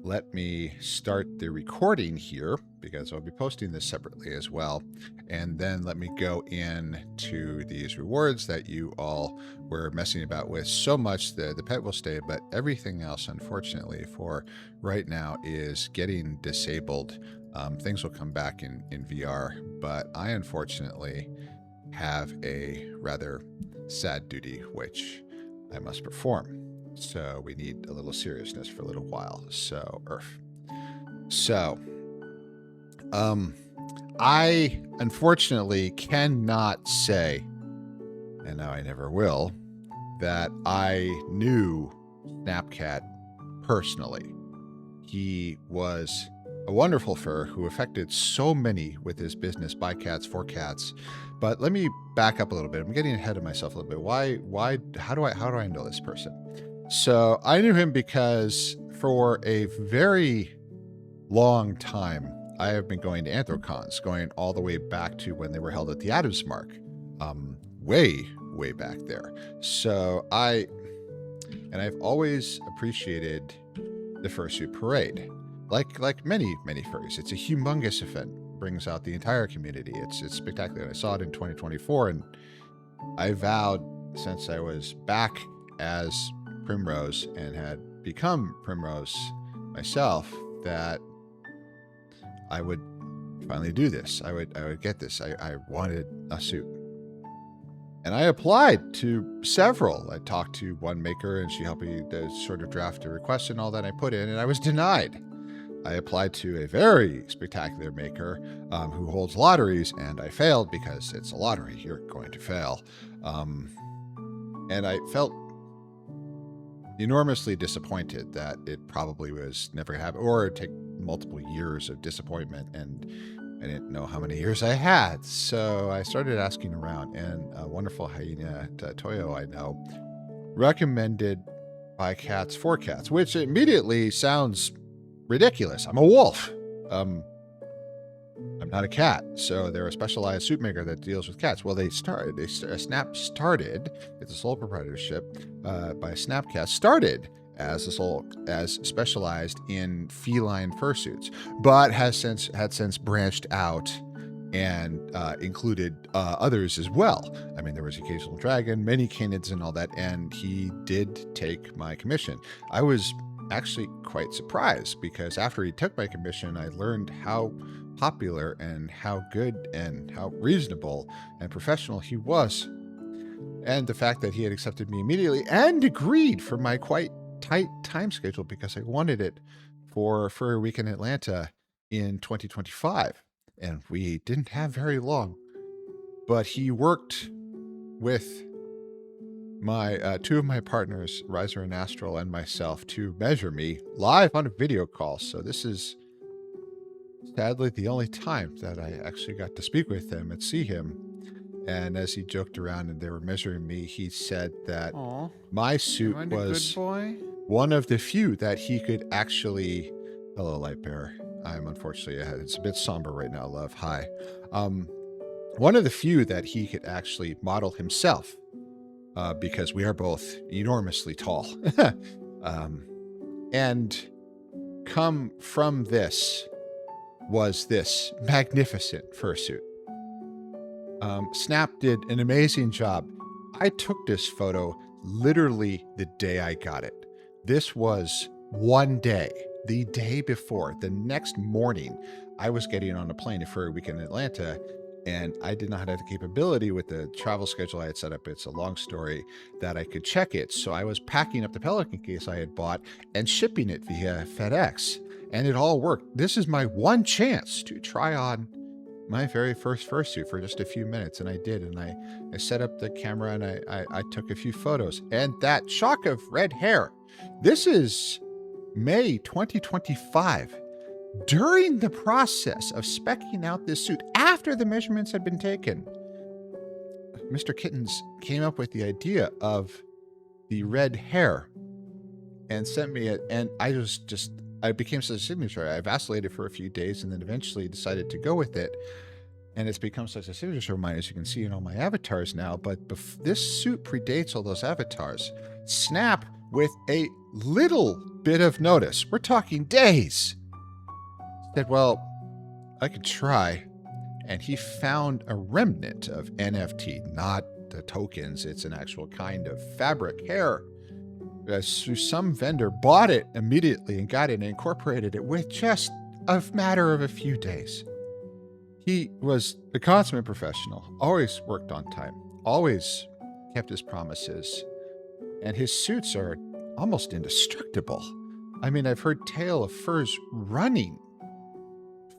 let me start the recording here because I'll be posting this separately as well. And then let me go in to these rewards that you all were messing about with so much. The pet will stay, but everything else, unfortunately, for right now is getting disabled. Things will come back in VR, but I unfortunately have a rather sad duty which I must perform. So we need a little seriousness for a little while. So, Earth. So, I unfortunately cannot say, and now I never will, that I knew Snapcat personally. He was a wonderful fur who affected so many with his business by cats for cats. But let me back up a little bit. I'm getting ahead of myself a little bit. How do I know this person? So I knew him because for a very long time, I have been going to anthrocons, going all the way back to when they were held at the Adams Mark, way back there. So I've always appreciated the Fursuit Parade, like many furries. It's a humongous event, brings out the entire community. It's spectacular. I saw it in 2024, and I vowed since I was back as Primrose and had become Primrose myself that I would finally do this. I would get this. I wanted a suit. And I applied to several. I talked to one maker and she helped me to sort of draft a request and all that I put in, and I was denied. I applied to a very spectacular maker who holds lotteries, and I failed because it's a lottery. You're going to fail. And I felt enormously disappointed that it probably was never going to happen, or it'd take multiple years of disappointment, and I didn't know how many years I had. So I started asking around, and a wonderful hyena, Toyo, I know, recommended by cats for cats, which immediately sounds ridiculous. I'm a wolf. I'm not a cat. So they're a specialized suit maker that deals with cats. Well, Snap started, it's a sole proprietorship by Snapcat, started as specialized in feline fursuits, but had since branched out and included others as well. I mean, there was occasional dragon, many canids and all that, and he did take my commission. I was actually quite surprised because after he took my commission, I learned how popular and how good and how reasonable and professional he was. And the fact that he had accepted me immediately and agreed for my quite tight time schedule because I wanted it for a week in Atlanta in 2025. And we didn't have very long, but he worked with my two of my partners, Riser and Astral, and myself to measure me live on a video call. So this is sadly the only time that I actually got to speak with him and see him. And as he joked around and they were measuring me, he said that my suit was one of the few that he could actually... Hello, Lightbearer. I'm unfortunately ahead. It's a bit somber right now, love. Hi. One of the few that he could actually model himself. Because we are both enormously tall. And come from this was this magnificent fursuit. Snap did an amazing job. I took this photo literally the day I got it. This was one day, the day before. The next morning, I was getting on a plane for a week in Atlanta, and I did not have the capability with the travel schedule I had set up. It's a long story that I could check it. So I was packing up the Pelican case I had bought and shipping it via FedEx. And it all worked. This is my one chance to try on my very first fursuit for just a few minutes. And I did. And I set up the camera and I took a few photos. And that shock of red hair. This is May 2025. During the process of speccing out this suit, after the measurements had been taken, Mr. Kittens came up with the idea of the red hair and sent me it. And I became such a signature. I vacillated for a few days and then eventually decided to go with it. And it's become such a signature of mine, as you can see in all my avatars now. But this suit predates all those avatars. Snap, with a little bit of notice. We're talking days. Said, well, I could try. And he found a remnant of NFT, not the tokens. It's an actual kind of fabric hair. So some vendor bought it immediately and got it and incorporated it with just a matter of a few days. He was a consummate professional, always worked on time, always kept his promises, and his suits are almost indestructible. I mean, I've heard tale of furs running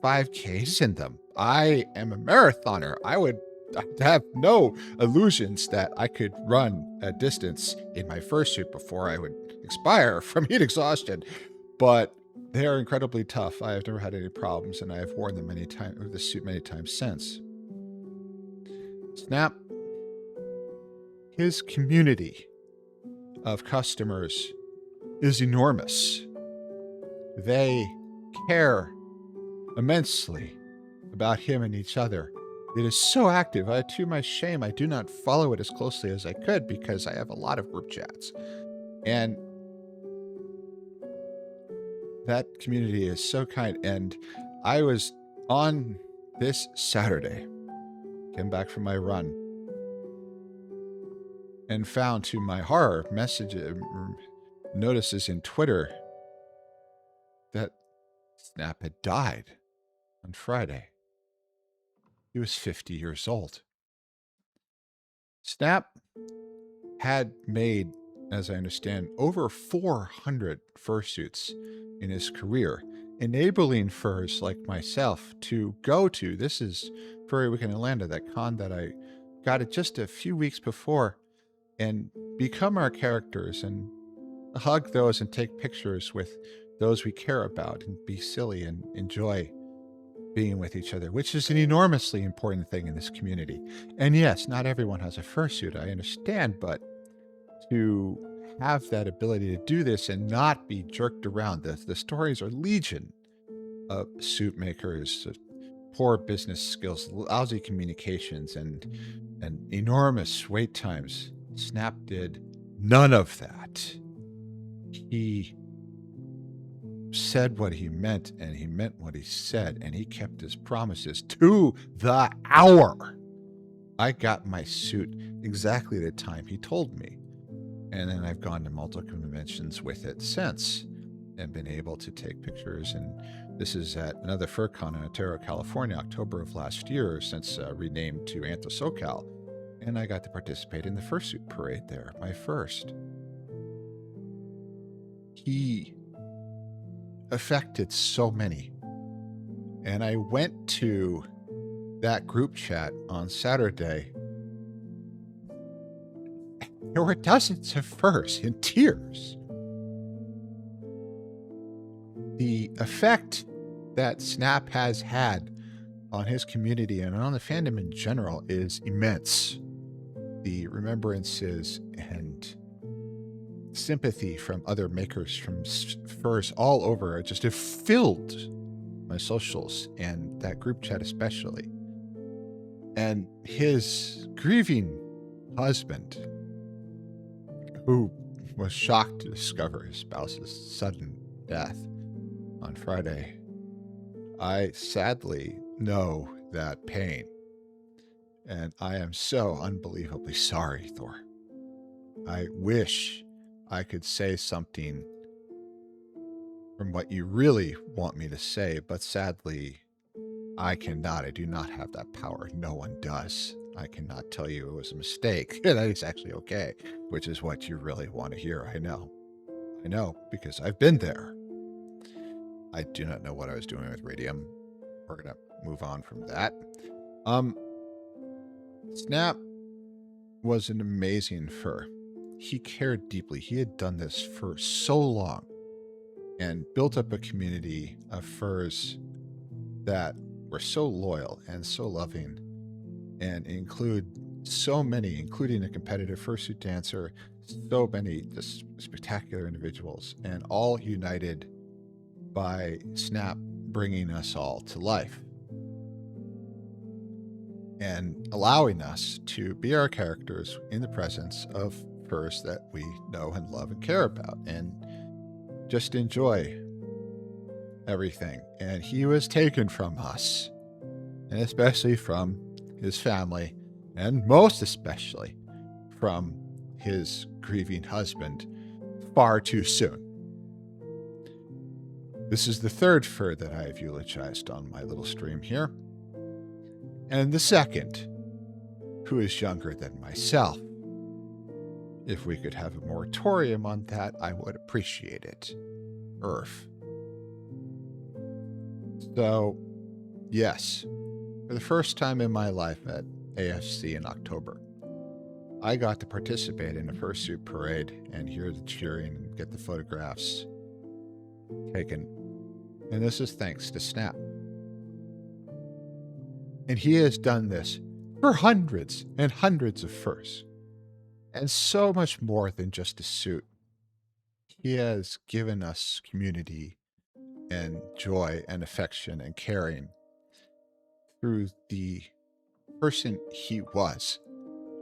5Ks in them. I am a marathoner. I would have no illusions that I could run a distance in my fursuit before I would expire from heat exhaustion. But they are incredibly tough. I have never had any problems, and I have worn them this suit many times since. Snap, his community of customers is enormous. They care immensely about him and each other. It is so active. To my shame, I do not follow it as closely as I could because I have a lot of group chats. And that community is so kind. And I was on this Saturday, came back from my run, and found, to my horror, notices in Twitter that Snap had died on Friday. He was 50 years old. Snap had made, as I understand, over 400 fursuits in his career, enabling furs like myself to go to, this is Furry Week in Atlanta, that con that I got it just a few weeks before, and become our characters and hug those and take pictures with those we care about and be silly and enjoy being with each other, which is an enormously important thing in this community. And yes, not everyone has a fursuit, I understand, but to have that ability to do this and not be jerked around, the stories are legion of suit makers, poor business skills, lousy communications, and enormous wait times. Snap did none of that. He said what he meant, and he meant what he said, and he kept his promises to the hour. I got my suit exactly the time he told me, and then I've gone to multiple conventions with it since and been able to take pictures. And this is at another FurCon in Ontario, California, October of last year, since renamed to Anto SoCal, and I got to participate in the fursuit parade there, my first. He affected so many. And I went to that group chat on Saturday. There were dozens of furs in tears. The effect that Snap has had on his community and on the fandom in general is immense. The remembrances and sympathy from other makers from furs all over just have filled my socials and that group chat especially. And his grieving husband, who was shocked to discover his spouse's sudden death on Friday, I sadly know that pain. And I am so unbelievably sorry, Thor. I wish I could say something from what you really want me to say, but sadly, I cannot. I do not have that power. No one does. I cannot tell you it was a mistake. That is actually okay, which is what you really want to hear. I know. I know, because I've been there. I do not know what I was doing with radium. We're going to move on from that. Snap was an amazing fur. He cared deeply. He had done this for so long and built up a community of furs that were so loyal and so loving and include so many, including a competitive fursuit dancer, so many just spectacular individuals, and all united by Snap bringing us all to life and allowing us to be our characters in the presence of furs that we know and love and care about. And just enjoy everything. And he was taken from us, and especially from his family, and most especially from his grieving husband, far too soon. This is the third fur that I have eulogized on my little stream here, and the second, who is younger than myself. If we could have a moratorium on that, I would appreciate it. Earth. So, yes, for the first time in my life at AFC in October, I got to participate in a fursuit parade and hear the cheering and get the photographs taken. And this is thanks to Snap. And he has done this for hundreds and hundreds of furs. And so much more than just a suit. He has given us community and joy and affection and caring through the person he was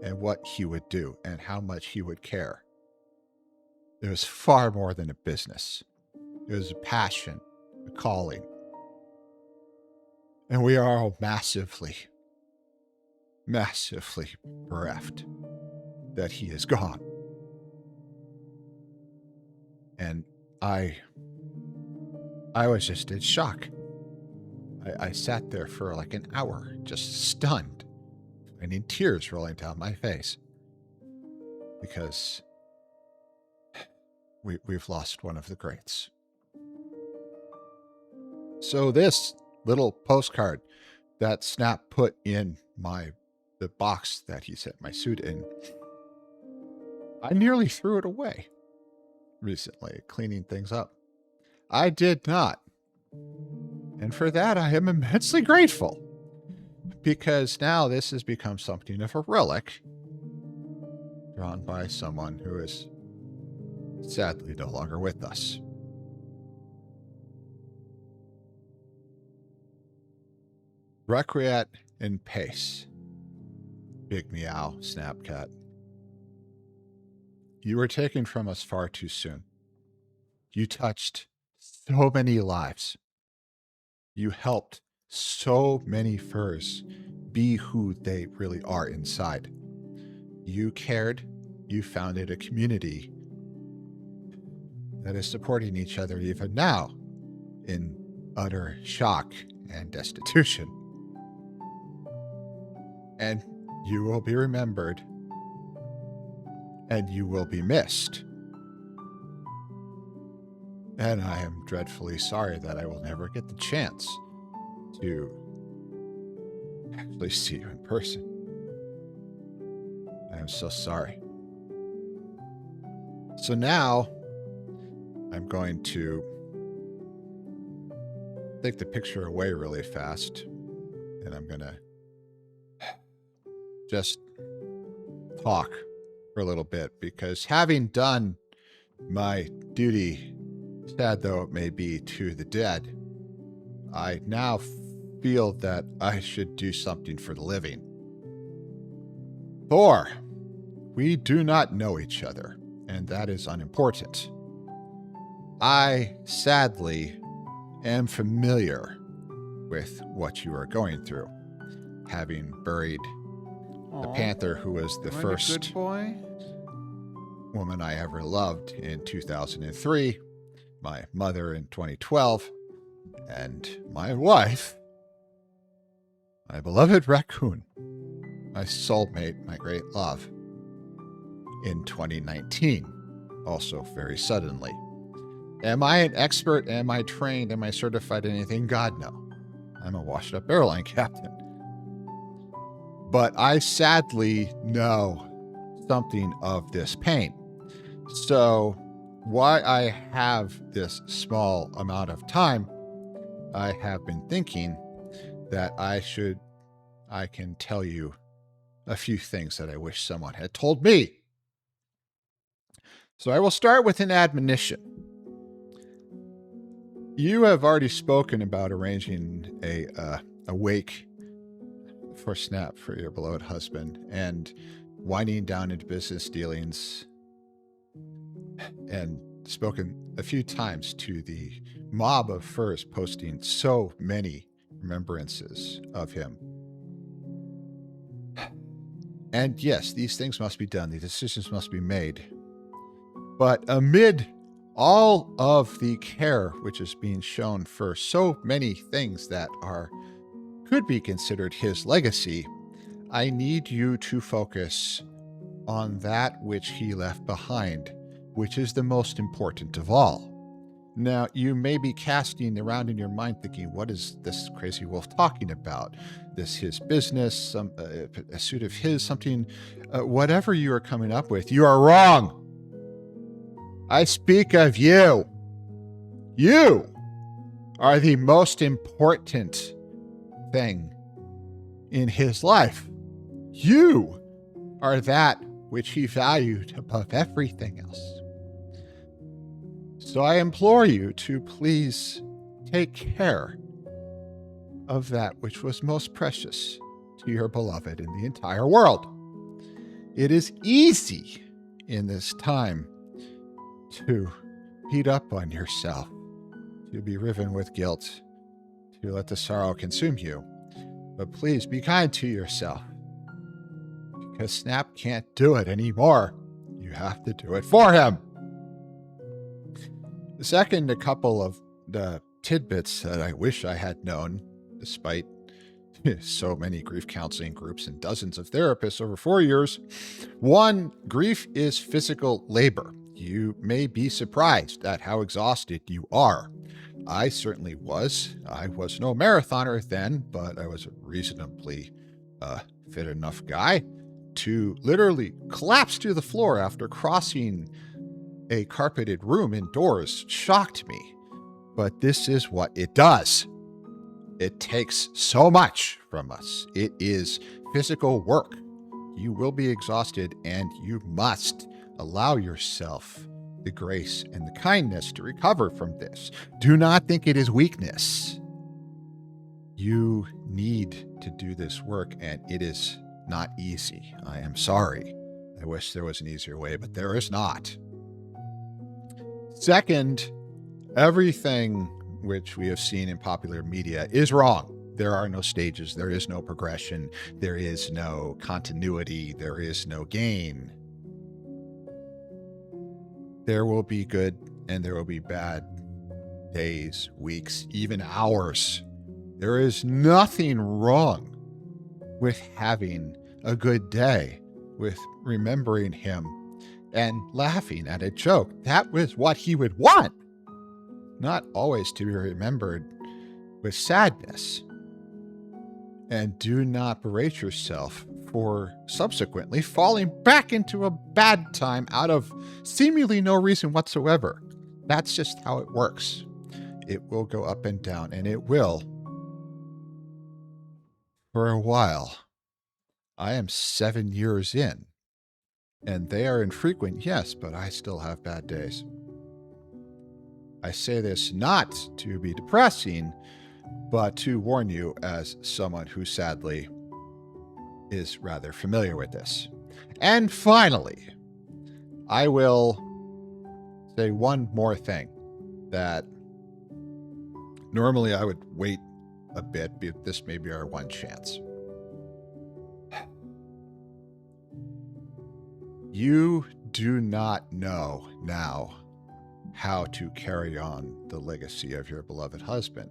and what he would do and how much he would care. It was far more than a business. It was a passion, a calling. And we are all massively, massively bereft that he is gone. And I was just in shock. I sat there for like an hour, just stunned, and in tears rolling down my face. Because we've lost one of the greats. So this little postcard that Snap put in the box that he set my suit in, I nearly threw it away recently, cleaning things up. I did not. And for that, I am immensely grateful. Because now this has become something of a relic drawn by someone who is sadly no longer with us. Requiet in pace. Big meow, Snapcat. You were taken from us far too soon. You touched so many lives. You helped so many furs be who they really are inside. You cared. You founded a community that is supporting each other even now in utter shock and destitution. And you will be remembered, and you will be missed. And I am dreadfully sorry that I will never get the chance to actually see you in person. I am so sorry. So now I'm going to take the picture away really fast, and I'm going to just talk for a little bit, because having done my duty, sad though it may be, to the dead, I now feel that I should do something for the living. For we do not know each other, and that is unimportant. I sadly am familiar with what you are going through, having buried the panther who was the first good boy woman I ever loved in 2003, my mother in 2012, and my wife, my beloved raccoon, my soulmate, my great love, in 2019, also very suddenly. Am I an expert? Am I trained? Am I certified in anything? God, no. I'm a washed-up airline captain. But I sadly know something of this pain. So why I have this small amount of time, I have been thinking that I can tell you a few things that I wish someone had told me. So I will start with an admonition. You have already spoken about arranging a wake for Snap for your beloved husband and winding down into business dealings and spoken a few times to the mob of furs posting so many remembrances of him. And yes, these things must be done. The decisions must be made. But amid all of the care which is being shown for so many things that could be considered his legacy, I need you to focus on that which he left behind, which is the most important of all. Now, you may be casting around in your mind thinking, what is this crazy wolf talking about? This his business, a suit of his, something, whatever you are coming up with, you are wrong. I speak of you. You are the most important thing in his life. You are that which he valued above everything else. So I implore you to please take care of that which was most precious to your beloved in the entire world. It is easy in this time to beat up on yourself, to be riven with guilt, to let the sorrow consume you. But please be kind to yourself, because Snap can't do it anymore. You have to do it for him. Second, a couple of the tidbits that I wish I had known, despite so many grief counseling groups and dozens of therapists over 4 years. One, grief is physical labor. You may be surprised at how exhausted you are. I certainly was. I was no marathoner then, but I was a reasonably fit enough guy to literally collapse to the floor after crossing a carpeted room indoors shocked me. But this is what it does. It takes so much from us. It is physical work. You will be exhausted, and you must allow yourself the grace and the kindness to recover from this. Do not think it is weakness. You need to do this work, and it is not easy. I am sorry. I wish there was an easier way, but there is not. Second, everything which we have seen in popular media is wrong. There are no stages. There is no progression. There is no continuity. There is no gain. There will be good and there will be bad days, weeks, even hours. There is nothing wrong with having a good day, with remembering him and laughing at a joke. That was what he would want. Not always to be remembered with sadness. And do not berate yourself for subsequently falling back into a bad time out of seemingly no reason whatsoever. That's just how it works. It will go up and down, and it will for a while. I am 7 years in, and they are infrequent, yes, but I still have bad days. I say this not to be depressing, but to warn you as someone who sadly is rather familiar with this. And finally, I will say one more thing that normally I would wait a bit, but this may be our one chance. You do not know now how to carry on the legacy of your beloved husband.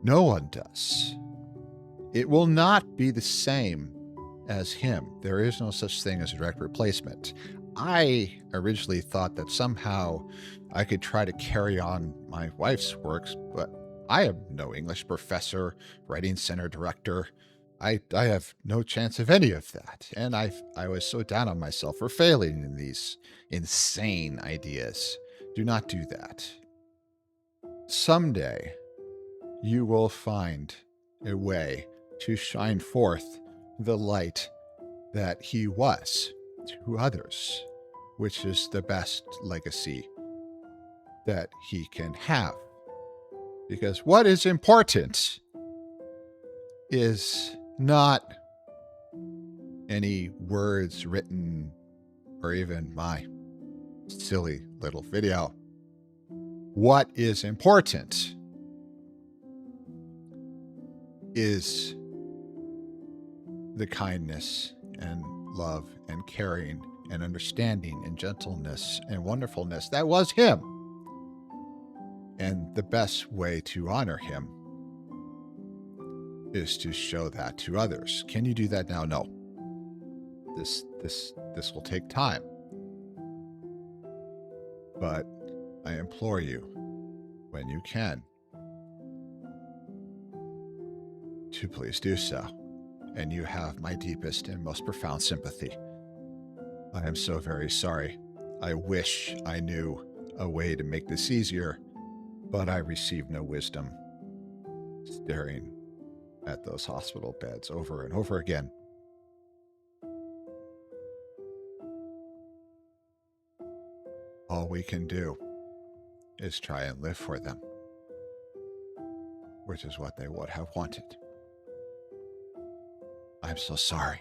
No one does. It will not be the same as him. There is no such thing as a direct replacement. I originally thought that somehow I could try to carry on my wife's works, but I am no English professor, writing center director. I have no chance of any of that. And I was so down on myself for failing in these insane ideas. Do not do that. Someday, you will find a way to shine forth the light that he was to others, which is the best legacy that he can have. Because what is important is not any words written or even my silly little video. What is important is the kindness and love and caring and understanding and gentleness and wonderfulness that was him. And the best way to honor him is to show that to others. Can you do that now? No. This will take time. But I implore you, when you can, to please do so. And you have my deepest and most profound sympathy. I am so very sorry. I wish I knew a way to make this easier, but I received no wisdom staring at those hospital beds over and over again. All we can do is try and live for them, which is what they would have wanted. I'm so sorry.